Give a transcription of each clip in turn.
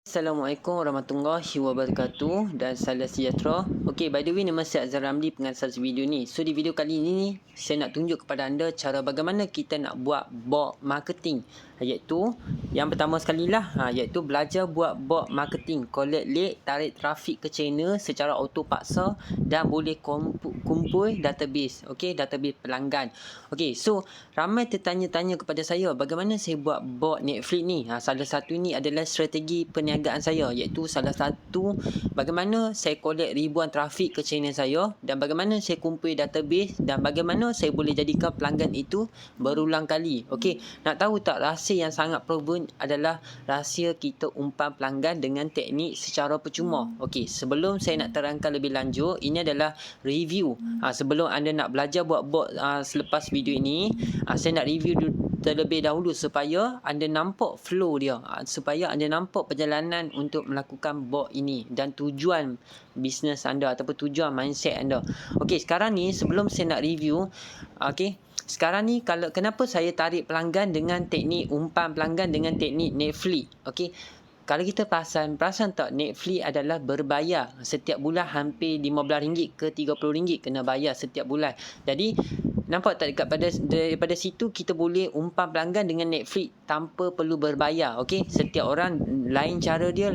Assalamualaikum warahmatullahi wabarakatuh dan salam sejahtera. Okey, by the way, nama saya Azhar Ramli, pengasas video ni. So, di video kali ini, saya nak tunjuk kepada anda cara bagaimana kita nak buat bot marketing. Iaitu, yang pertama sekali lah, iaitu belajar buat bot marketing. Collect lead, tarik trafik ke channel secara auto paksa dan boleh kumpul database. Okey, database pelanggan. Okey, so, ramai tertanya-tanya kepada saya, bagaimana saya buat bot Netflix ni. Salah satu ni adalah strategi perniagaan saya, iaitu salah satu bagaimana saya collect ribuan trafik ke channel saya dan bagaimana saya kumpul database dan bagaimana saya boleh jadikan pelanggan itu berulang kali. Okey, nak tahu tak rahsia yang sangat proven adalah rahsia kita umpan pelanggan dengan teknik secara percuma. Okey, sebelum saya nak terangkan lebih lanjut, ini adalah review. Sebelum anda nak belajar buat bot selepas video ini, saya nak review terlebih dahulu supaya anda nampak flow dia, supaya anda nampak perjalanan untuk melakukan bot ini dan tujuan bisnes anda ataupun tujuan mindset anda. Okey, sekarang ni sebelum saya nak review, okey, sekarang ni kenapa saya tarik pelanggan dengan teknik umpan pelanggan dengan teknik Netflix. Okey, kalau kita perasan tak, Netflix adalah berbayar setiap bulan, hampir RM15 ke RM30 kena bayar setiap bulan. Jadi nampak tak daripada situ kita boleh umpan pelanggan dengan Netflix tanpa perlu berbayar. Okey, setiap orang lain cara dia,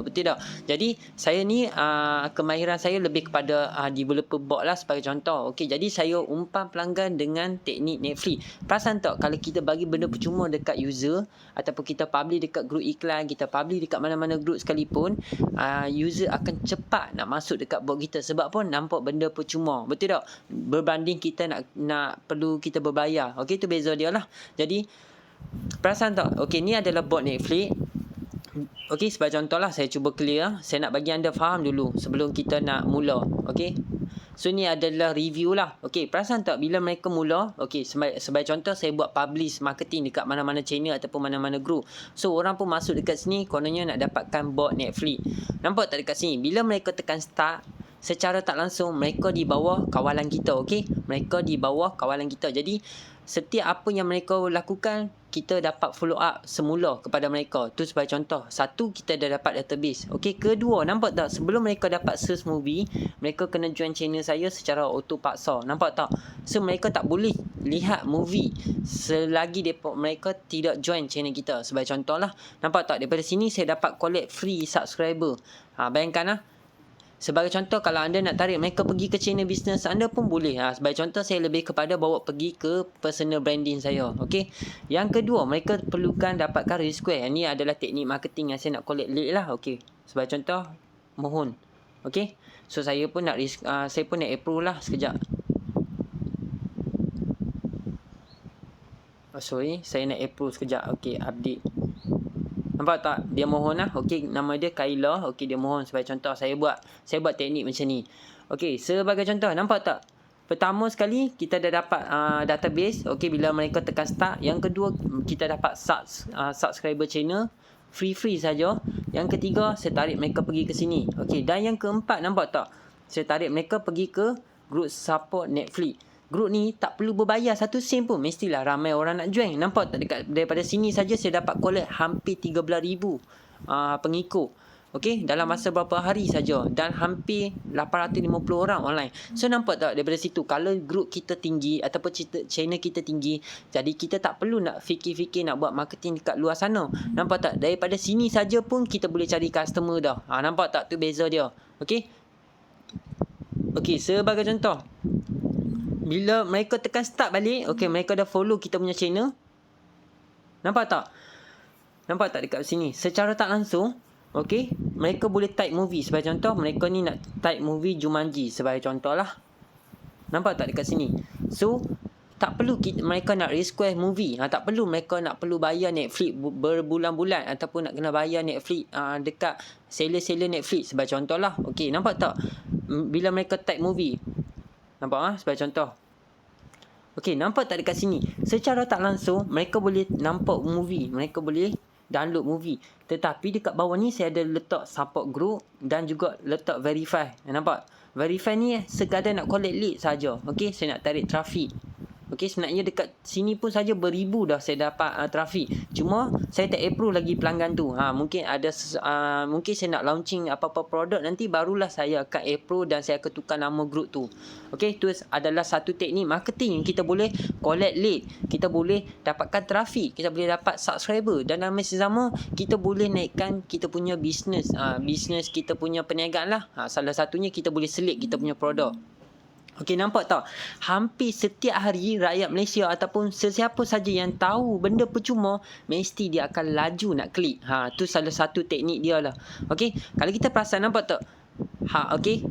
betul tak? Jadi saya ni kemahiran saya lebih kepada developer bot lah sebagai contoh. Okey, jadi saya umpan pelanggan dengan teknik Netflix. Perasan tak kalau kita bagi benda percuma dekat user ataupun kita publish dekat grup iklan, kita publish dekat mana-mana grup sekalipun, user akan cepat nak masuk dekat bot kita. Sebab pun nampak benda percuma, betul tak? Berbanding kita nak perlu kita berbayar. Okey, itu beza dia lah. Jadi perasan tak? Okey, ni adalah bot Netflix. Okey, sebagai contoh lah, saya cuba clear. Saya nak bagi anda faham dulu sebelum kita nak mula. Okey, so ni adalah review lah. Okey, perasan tak bila mereka mula, okey, sebagai contoh saya buat publish marketing dekat mana-mana channel ataupun mana-mana group. So orang pun masuk dekat sini kononnya nak dapatkan bot Netflix. Nampak tak dekat sini? Bila mereka tekan start, secara tak langsung mereka di bawah kawalan kita. Okey, mereka di bawah kawalan kita. Jadi setiap apa yang mereka lakukan, kita dapat follow up semula kepada mereka. Tu sebagai contoh. Satu, kita dah dapat database. Okey, kedua, nampak tak sebelum mereka dapat search movie, mereka kena join channel saya secara auto paksa. Nampak tak? So mereka tak boleh lihat movie selagi mereka tidak join channel kita. Sebagai contoh lah, nampak tak daripada sini saya dapat collect free subscriber. Bayangkan lah. Sebagai contoh, kalau anda nak tarik mereka pergi ke channel bisnes anda pun boleh. Sebagai contoh, saya lebih kepada bawa pergi ke personal branding saya. Okey. Yang kedua, mereka perlukan dapatkan request. Ini adalah teknik marketing yang saya nak collect lead lah. Okey. Sebagai contoh, mohon. Okey. So saya pun nak approve lah sekejap. Saya nak approve sekejap. Okey, update. Nampak tak? Dia mohon lah. Okey, nama dia Kayla. Okey, dia mohon sebagai contoh. Saya buat teknik macam ni. Okey, sebagai contoh. Nampak tak? Pertama sekali, kita dah dapat database. Okey, bila mereka tekan start. Yang kedua, kita dapat subscriber channel. Free saja. Yang ketiga, saya tarik mereka pergi ke sini. Okey, dan yang keempat, nampak tak? Saya tarik mereka pergi ke group support Netflix. Grup ni tak perlu berbayar satu sen pun. Mestilah ramai orang nak join. Nampak tak daripada sini saja saya dapat collect hampir 13,000 pengikut. Okey, dalam masa berapa hari saja dan hampir 850 orang online. So nampak tak daripada situ, kalau grup kita tinggi ataupun channel kita tinggi, jadi kita tak perlu nak fikir-fikir nak buat marketing dekat luar sana. Nampak tak? Daripada sini saja pun kita boleh cari customer dah. Nampak tak? Tu beza dia. Okey. Okey, sebagai contoh, bila mereka tekan start balik, okey, mereka dah follow kita punya channel. Nampak tak? Nampak tak dekat sini? Secara tak langsung, okey, mereka boleh type movie. Sebagai contoh, mereka ni nak type movie Jumanji sebagai contoh lah. Nampak tak dekat sini? So, tak perlu mereka nak request movie. Tak perlu mereka nak perlu bayar Netflix berbulan-bulan ataupun nak kena bayar Netflix dekat seller Netflix sebagai contoh lah. Okey, nampak tak? Bila mereka type movie. Nampak sebagai contoh. Okey, nampak tak dekat sini? Secara tak langsung, mereka boleh nampak movie. Mereka boleh download movie. Tetapi dekat bawah ni, saya ada letak support group dan juga letak verify. Nampak? Verify ni sekadar nak collect lead saja. Okey, saya nak tarik trafik. Okey, sebenarnya dekat sini pun saja beribu dah saya dapat trafik. Cuma saya tak approve lagi pelanggan tu. Mungkin ada mungkin saya nak launching apa-apa produk nanti barulah saya akan approve dan saya akan tukar nama group tu. Okey, itu adalah satu teknik marketing yang kita boleh collect lead, kita boleh dapatkan trafik, kita boleh dapat subscriber dan dalam masa sama kita boleh naikkan kita punya bisnes. Bisnes kita punya perniagaan lah. Salah satunya kita boleh selit kita punya produk. Okey, nampak tak? Hampir setiap hari rakyat Malaysia ataupun sesiapa saja yang tahu benda percuma, mesti dia akan laju nak klik. Tu salah satu teknik dia lah. Okey, kalau kita perasan, nampak tak? Okey,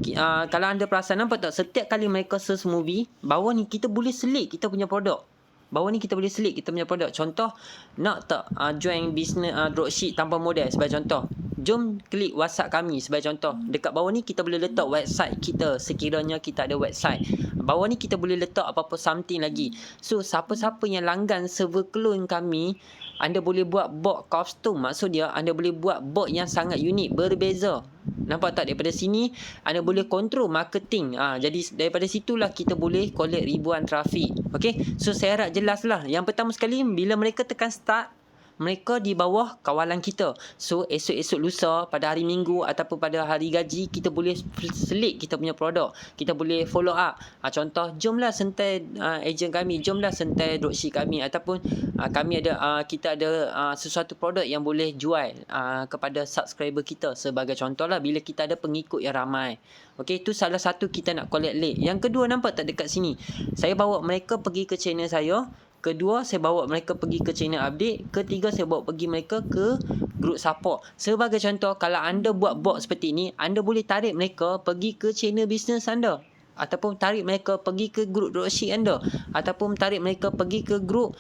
kalau anda perasan, nampak tak? Setiap kali mereka search movie, bawah ni kita boleh selit kita punya produk. Bawah ni kita boleh selit kita punya produk. Contoh, nak tak join business dropship tanpa modal sebagai contoh. Jom klik WhatsApp kami sebagai contoh. Dekat bawah ni kita boleh letak website kita sekiranya kita ada website. Bawah ni kita boleh letak apa-apa something lagi. So, siapa-siapa yang langgan server clone kami, anda boleh buat bot kostum. Maksud dia, anda boleh buat bot yang sangat unik, berbeza. Nampak tak? Daripada sini, anda boleh kontrol marketing. Jadi, daripada situlah kita boleh collect ribuan trafik. Okay? So, saya harap jelas lah. Yang pertama sekali, bila mereka tekan start, mereka di bawah kawalan kita. So, esok-esok lusa, pada hari Minggu ataupun pada hari gaji, kita boleh selit kita punya produk. Kita boleh follow up. Contoh, jomlah sentai ejen kami, jomlah sentai dropship kami, ataupun kami ada kita ada sesuatu produk yang boleh jual kepada subscriber kita. Sebagai contoh lah, bila kita ada pengikut yang ramai. Okey, itu salah satu kita nak collect lead. Yang kedua, nampak tak dekat sini? Saya bawa mereka pergi ke channel saya. Kedua, saya bawa mereka pergi ke channel update. Ketiga, saya bawa pergi mereka ke group support. Sebagai contoh, kalau anda buat bot seperti ini, anda boleh tarik mereka pergi ke channel bisnes anda. Ataupun tarik mereka pergi ke group dropship anda. Ataupun tarik mereka pergi ke group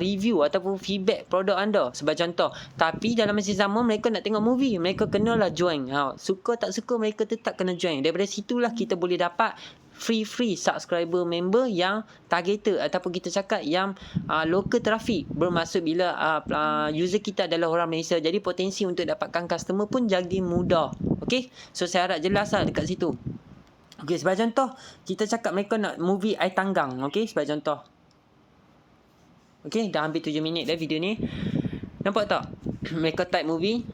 review ataupun feedback produk anda. Sebagai contoh. Tapi dalam masa sama, mereka nak tengok movie. Mereka kenalah join. Suka tak suka, mereka tetap kena join. Daripada situlah kita boleh dapat free subscriber member yang targeted ataupun kita cakap yang local traffic. Bermaksud bila user kita adalah orang Malaysia, jadi potensi untuk dapatkan customer pun jadi mudah. Okay, so saya harap jelas lah dekat situ. Okay, sebagai contoh, kita cakap mereka nak movie Air Tanggang. Okay, sebagai contoh. Okay, dah hampir 7 minit dah video ni. Nampak tak? Mereka type movie.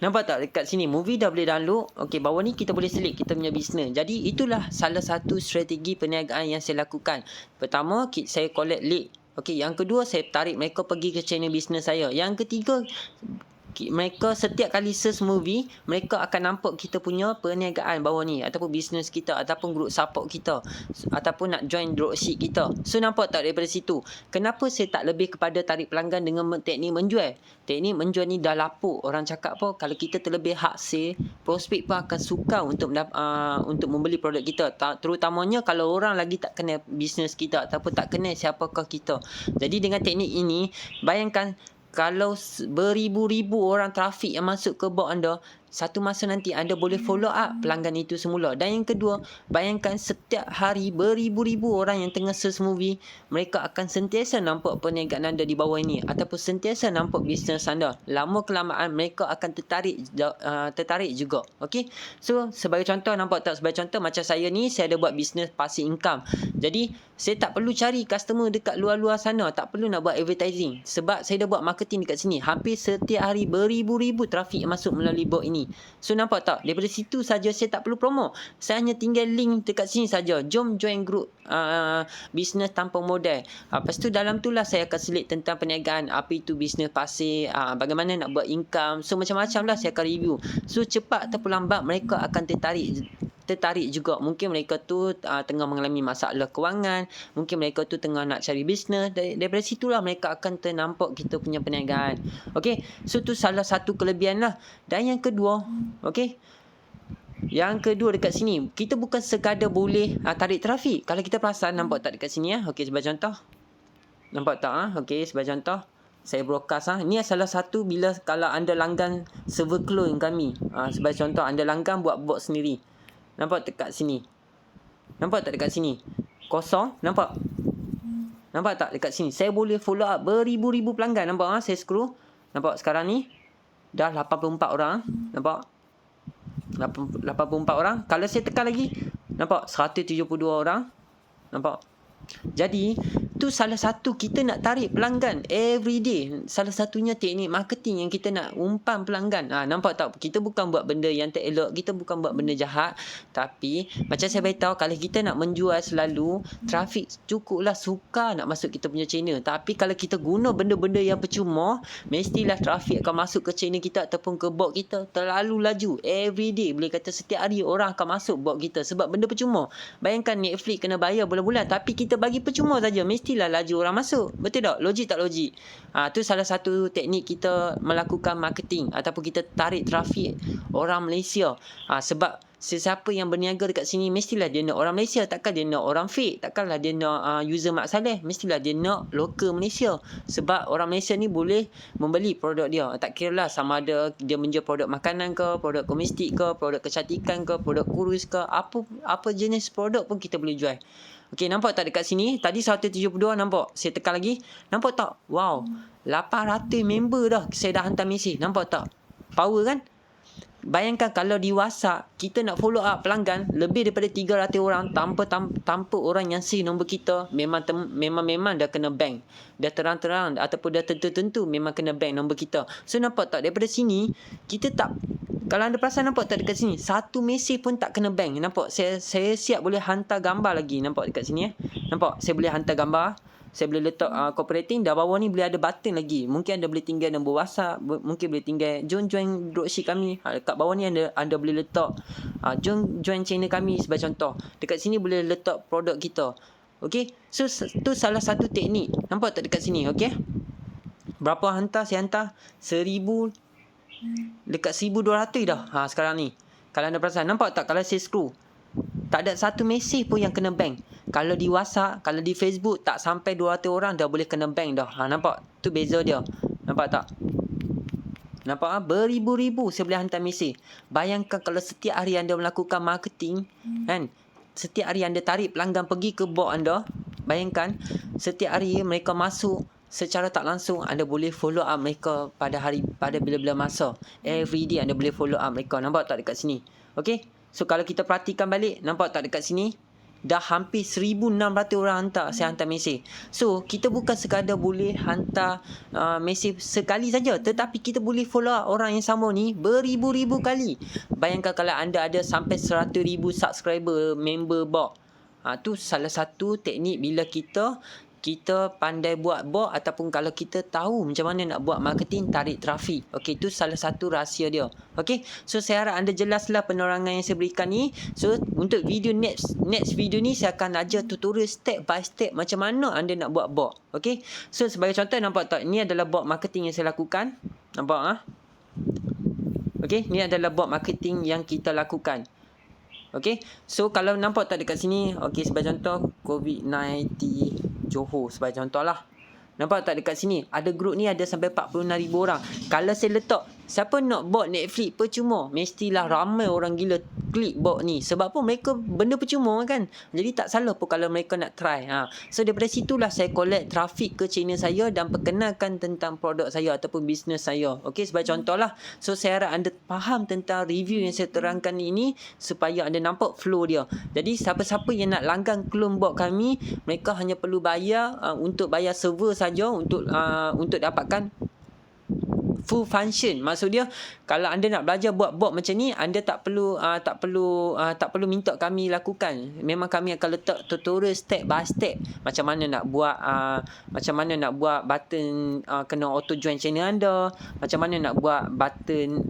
Nampak tak dekat sini? Movie dah boleh download. Okey, bawah ni kita boleh select kita punya bisnes. Jadi itulah salah satu strategi perniagaan yang saya lakukan. Pertama, saya collect lead. Okey, yang kedua, saya tarik mereka pergi ke channel bisnes saya. Yang ketiga, mereka setiap kali search movie, mereka akan nampak kita punya perniagaan bawah ni, ataupun bisnes kita, ataupun group support kita, ataupun nak join dropship kita. So, nampak tak daripada situ? Kenapa saya tak lebih kepada tarik pelanggan dengan teknik menjual? Teknik menjual ni dah lapuk. Orang cakap apa? Kalau kita terlebih hard sale, prospek pun akan suka untuk membeli produk kita. Terutamanya kalau orang lagi tak kenal bisnes kita ataupun tak kenal siapakah kita. Jadi dengan teknik ini, bayangkan kalau beribu-ribu orang trafik yang masuk ke bot anda, satu masa nanti anda boleh follow up pelanggan itu semula. Dan yang kedua, bayangkan setiap hari beribu-ribu orang yang tengah search movie, mereka akan sentiasa nampak perniagaan anda di bawah ini ataupun sentiasa nampak bisnes anda. Lama kelamaan mereka akan tertarik juga. Okey. So, sebagai contoh, nampak tak? Sebagai contoh macam saya ni, saya ada buat bisnes passive income. Jadi, saya tak perlu cari customer dekat luar-luar sana, tak perlu nak buat advertising sebab saya dah buat marketing dekat sini. Hampir setiap hari beribu-ribu trafik yang masuk melalui bot ini. So, nampak tak? Daripada situ saja saya tak perlu promo. Saya hanya tinggal link dekat sini saja. Jom join group bisnes tanpa modal. Lepas tu dalam tu lah saya akan selit tentang perniagaan. Apa itu bisnes pasir, bagaimana nak buat income. So, macam-macam lah saya akan review. So, cepat ataupun lambat mereka akan tertarik juga. Mungkin mereka tu tengah mengalami masalah kewangan, mungkin mereka tu tengah nak cari bisnes. Daripada situlah mereka akan ternampak kita punya perniagaan. Okey, so tu salah satu kelebihan lah. Dan yang kedua, okey, yang kedua dekat sini, kita bukan sekadar boleh tarik trafik. Kalau kita perasan, nampak tak dekat sini okey, sebagai contoh, nampak tak okey, sebagai contoh saya broadcast Ini salah satu bila kalau anda langgan server clone kami. Sebagai contoh, anda langgan buat bot sendiri. Nampak dekat sini? Nampak tak dekat sini? Kosong. Nampak? Nampak tak dekat sini? Saya boleh follow up beribu-ribu pelanggan. Nampak saya scroll. Nampak sekarang ni dah 84 orang. Nampak? 84 orang. Kalau saya tekan lagi, nampak 172 orang. Nampak? Jadi tu salah satu kita nak tarik pelanggan every day. Salah satunya teknik marketing yang kita nak umpan pelanggan. Nampak tak? Kita bukan buat benda yang tak elok, kita bukan buat benda jahat, tapi macam saya beritahu, kalau kita nak menjual selalu, trafik cukuplah suka nak masuk kita punya channel. Tapi kalau kita guna benda-benda yang percuma, mestilah trafik akan masuk ke channel kita ataupun ke bot kita terlalu laju. Every day, boleh kata setiap hari orang akan masuk bot kita sebab benda percuma. Bayangkan Netflix kena bayar bulan-bulan, tapi kita bagi percuma saja, mestilah laju orang masuk. Betul tak? Logik tak logik? Tu salah satu teknik kita melakukan marketing ataupun kita tarik trafik orang Malaysia. Sebab sesiapa yang berniaga dekat sini, mestilah dia nak orang Malaysia. Takkan dia nak orang fake. Takkanlah dia nak user Mak Saleh. Mestilah dia nak lokal Malaysia. Sebab orang Malaysia ni boleh membeli produk dia. Tak kira lah sama ada dia menjual produk makanan ke, produk domestik ke, produk kecantikan ke, produk kurus ke, apa jenis produk pun kita boleh jual. Okey, nampak tak dekat sini? Tadi 172 nampak? Saya tekan lagi. Nampak tak? Wow. 800 member dah saya dah hantar mesej. Nampak tak? Power kan? Bayangkan kalau di WhatsApp kita nak follow up pelanggan lebih daripada 300 orang tanpa orang yang see nombor kita, memang dah kena bank. Dah terang-terang ataupun dah tentu-tentu memang kena bank nombor kita. So nampak tak daripada sini kita tak, kalau anda perasan, nampak tak dekat sini satu mesej pun tak kena bank. Nampak saya siap boleh hantar gambar lagi. Nampak dekat sini nampak saya boleh hantar gambar. Saya boleh letak cooperating. Dah bawah ni boleh ada button lagi. Mungkin anda boleh tinggal nombor WhatsApp. Mungkin boleh tinggal join dropship kami. Kat bawah ni anda boleh letak join channel kami sebagai contoh. Dekat sini boleh letak produk kita. Okay. So tu salah satu teknik. Nampak tak dekat sini? Okay. Berapa hantar? Saya hantar 1000. Dekat 1200 dah. Sekarang ni. Kalau anda perasan. Nampak tak kalau saya scroll? Tak ada satu mesej pun yang kena bank. Kalau di WhatsApp, kalau di Facebook, tak sampai 200 orang dah boleh kena bank dah. Nampak? Tu beza dia. Nampak tak? Nampak? Beribu-ribu saya boleh hantar mesej. Bayangkan kalau setiap hari anda melakukan marketing, kan? Setiap hari anda tarik pelanggan pergi ke bot anda. Bayangkan, setiap hari mereka masuk secara tak langsung, anda boleh follow up mereka pada bila-bila masa. Every day anda boleh follow up mereka. Nampak tak dekat sini? Okay? So kalau kita perhatikan balik, nampak tak dekat sini? Dah hampir 1600 orang saya hantar mesej. So kita bukan sekadar boleh hantar mesej sekali saja, tetapi kita boleh follow up orang yang sama ni beribu-ribu kali. Bayangkan kalau anda ada sampai 100,000 subscriber member bot. Tu salah satu teknik bila kita pandai buat bot ataupun kalau kita tahu macam mana nak buat marketing tarik trafik. Okey, tu salah satu rahsia dia. Okey, so saya harap anda jelaslah penerangan yang saya berikan ni. So untuk video next video ni saya akan ajar tutorial step by step macam mana anda nak buat bot. Okey, so sebagai contoh, nampak tak, ni adalah bot marketing yang saya lakukan. Nampak Okey, ni adalah bot marketing yang kita lakukan. Okey, so kalau nampak tak dekat sini, okey, sebagai contoh COVID-19 Johor sebagai contoh lah. Nampak tak dekat sini? Ada grup ni ada sampai 46,000 orang. Kalau saya letak, siapa nak bot Netflix percuma? Mestilah ramai orang gila klik bot ni. Sebab apa? Mereka benda percuma kan? Jadi tak salah pun kalau mereka nak try. So daripada situlah saya collect trafik ke channel saya dan perkenalkan tentang produk saya ataupun bisnes saya. Okey, sebagai contoh lah. So saya harap anda faham tentang review yang saya terangkan ini supaya anda nampak flow dia. Jadi siapa-siapa yang nak langgan clone bot kami, mereka hanya perlu bayar untuk bayar server saja untuk dapatkan full function. Maksud dia, kalau anda nak belajar buat bot macam ni, anda tak perlu minta kami lakukan. Memang kami akan letak tutorial step by step macam mana nak buat button kena auto join channel anda, macam mana nak buat button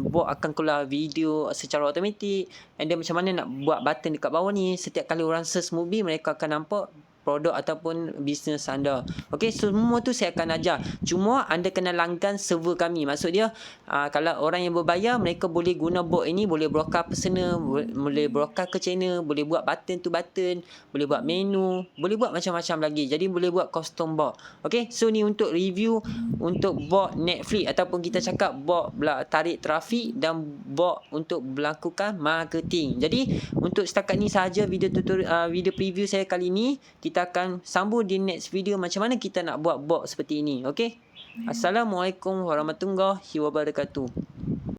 bot akan keluar video secara automatik, and then macam mana nak buat button dekat bawah ni. Setiap kali orang search movie, mereka akan nampak produk ataupun bisnes anda. Okey, semua tu saya akan ajar. Cuma anda kena langgan server kami. Maksud dia, kalau orang yang berbayar, mereka boleh guna bot ini, boleh broadcast personal, boleh broadcast ke channel, boleh buat button to button, boleh buat menu, boleh buat macam-macam lagi. Jadi boleh buat custom bot. Okey, so ni untuk review untuk bot Netflix ataupun kita cakap bot tarik trafik dan bot untuk melakukan marketing. Jadi untuk setakat ni sahaja video tutorial, video preview saya kali ni. Kita akan sambung di next video macam mana kita nak buat bot seperti ini. Okey? Assalamualaikum warahmatullahi wabarakatuh.